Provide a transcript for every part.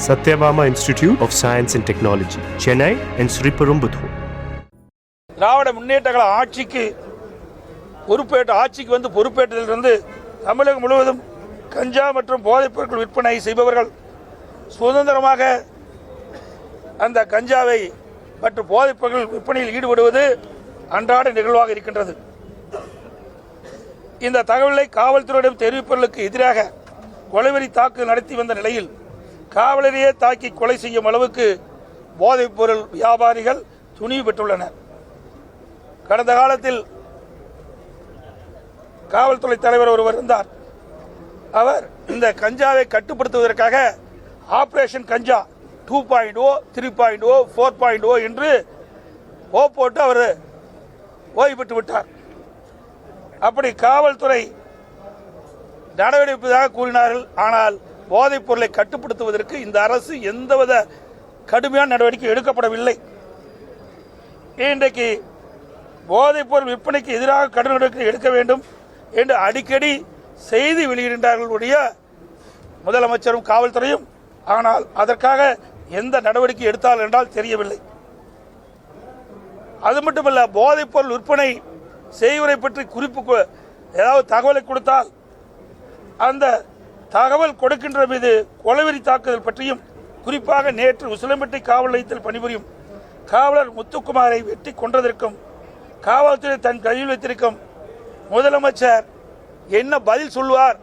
Satyabama Institute of Science and Technology, Chennai and Sriperumbudur. Dravida Munnetra கழக ஆட்சிக்கு பொறுப்பேற்றதிலிருந்து தமிழகம் முழுவதும் கஞ்சா மற்றும் போதைப் பொருட்கள் விற்பனை செய்பவர்கள் சுதந்திரமாக அந்த கஞ்சாவை மற்றும் போதைப் பொருட்கள் விற்பனையில் ஈடுபடுவது அன்றாட நிகழ்வாக இருக்கின்றது. இந்த தகவலை காவல்துறையிடம் தெரிவிப்பவர்களுக்கு எதிராக கொலைவெறி தாக்குதல் நடத்தி வந்த நிலையில் காவலரையே தாக்கி கொலை செய்யும் அளவுக்கு போதைப் பொருள் வியாபாரிகள் துணிவு பெற்றுள்ளனர். கடந்த காலத்தில் காவல்துறை தலைவர் ஒருவர் இருந்தார். அவர் இந்த கஞ்சாவை கட்டுப்படுத்துவதற்காக ஆபரேஷன் கஞ்சா 2.0, 3.0, 4.0 என்று போட்டு அவர் ஓய்வு பெற்று விட்டார். அப்படி காவல்துறை நடவடிக்கையாக கூறினார்கள். ஆனால் போதைப் பொருளை கட்டுப்படுத்துவதற்கு இந்த அரசு எந்தவித கடுமையான நடவடிக்கை எடுக்கப்படவில்லை. இன்றைக்கு போதைப் பொருள் விற்பனைக்கு எதிராக கடும் நடவடிக்கை எடுக்க வேண்டும் என்று அடிக்கடி செய்தி வெளியிடுகின்றார்களுடைய முதலமைச்சரும் காவல்துறையும். ஆனால் அதற்காக எந்த நடவடிக்கை எடுத்தார்கள் என்றால் தெரியவில்லை. அது மட்டுமல்ல, போதைப் பொருள் விற்பனை செய்வதை பற்றி குறிப்பு ஏதாவது தகவலை கொடுத்தால் அந்த தகவல் கொடுக்கின்ற மீது கொலைவெறி தாக்குதல் பற்றியும், குறிப்பாக நேற்று உசிலம்பட்டி காவல் நிலையத்தில் பணிபுரியும் காவலர் முத்துக்குமாரை வெட்டி கொன்றதற்கும் காவல்துறை தன் கையில் வைத்திருக்கும் முதலமைச்சர் என்ன பதில் சொல்வார்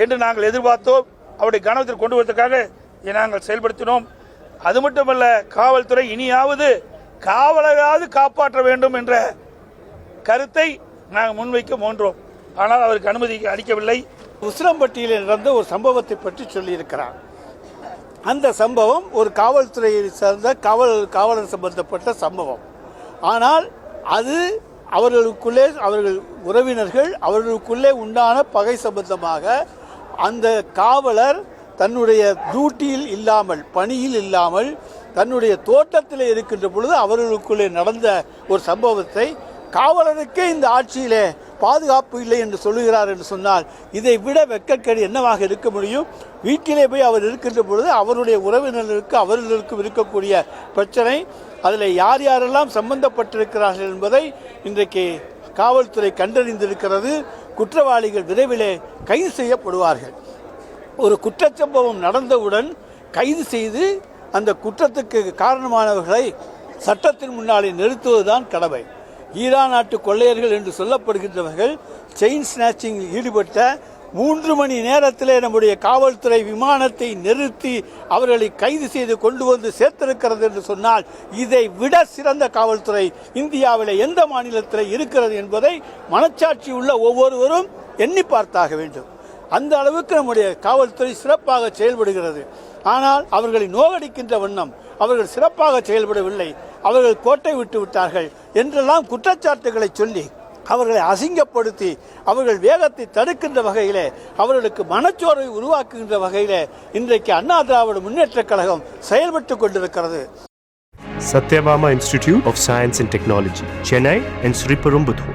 என்று நாங்கள் எதிர்பார்த்தோம். அவருடைய கவனத்தில் கொண்டு வருவதற்காக நாங்கள் செயல்படுத்தினோம். அது மட்டுமல்ல, காவல்துறை இனியாவது காவலராவது காப்பாற்ற வேண்டும் என்ற கருத்தை நாங்கள் முன்வைக்க முயன்றோம். ஆனால் அவருக்கு அனுமதி அளிக்கவில்லை. உசிலம்பட்டியில் நடந்த ஒரு சம்பவத்தை பற்றி சொல்லியிருக்கிறார். அந்த சம்பவம் ஒரு காவல்துறையை சார்ந்த காவலர் சம்பந்தப்பட்ட சம்பவம். ஆனால் அது அவர்களுக்குள்ளே அவர்கள் உறவினர்கள் அவர்களுக்குள்ளே உண்டான பகை சம்பந்தமாக அந்த காவலர் தன்னுடைய டியூட்டியில் இல்லாமல், பணியில் இல்லாமல், தன்னுடைய தோட்டத்தில் இருக்கின்ற பொழுது அவர்களுக்குள்ளே நடந்த ஒரு சம்பவத்தை காவலருக்கே இந்த ஆட்சியிலே பாதுகாப்பு இல்லை என்று சொல்லுகிறார் என்று சொன்னால் இதை விட வெட்கக்கேடு என்னவாக இருக்க முடியும்? வீட்டிலே போய் அவர் இருக்கின்ற பொழுது அவருடைய உறவினர்களுக்கு அவர்களுக்கும் இருக்கக்கூடிய பிரச்சனை, அதில் யார் யாரெல்லாம் சம்பந்தப்பட்டிருக்கிறார்கள் என்பதை இன்றைக்கு காவல்துறை கண்டறிந்திருக்கிறது. குற்றவாளிகள் விரைவிலே கைது செய்யப்படுவார்கள். ஒரு குற்றச்சம்பவம் நடந்தவுடன் கைது செய்து அந்த குற்றத்துக்கு காரணமானவர்களை சட்டத்தின் முன்னாலே நிறுத்துவதுதான் கடமை. ஈரான் நாட்டு கொள்ளையர்கள் என்று சொல்லப்படுகின்றவர்கள் செயின் ஸ்நாச்சிங்கில் ஈடுபட்ட 3 மணி நேரத்திலே நம்முடைய காவல்துறை விமானத்தை நிறுத்தி அவர்களை கைது செய்து கொண்டு வந்து சேர்த்திருக்கிறது என்று சொன்னால் இதை விட சிறந்த காவல்துறை இந்தியாவில் எந்த மாநிலத்தில் இருக்கிறது என்பதை மனச்சாட்சி உள்ள ஒவ்வொருவரும் எண்ணி பார்த்தாக வேண்டும். அந்த அளவுக்கு நம்முடைய காவல்துறை சிறப்பாக செயல்படுகிறது. ஆனால் அவர்களை நோகடிக்கின்ற வண்ணம் அவர்கள் சிறப்பாக செயல்படவில்லை, அவர்கள் கோட்டை விட்டு விட்டார்கள் என்றெல்லாம் குற்றச்சாட்டுகளை சொல்லி அவர்களை அசிங்கப்படுத்தி அவர்கள் வேகத்தை தடுக்கின்ற வகையிலே, அவர்களுக்கு மனச்சோர்வை உருவாக்குகின்ற வகையிலே இன்றைக்கு அண்ணா திராவிட முன்னேற்ற கழகம் செயல்பட்டு கொண்டிருக்கிறது. Satyabama Institute of Science and Technology, Chennai and Sriperumbudur.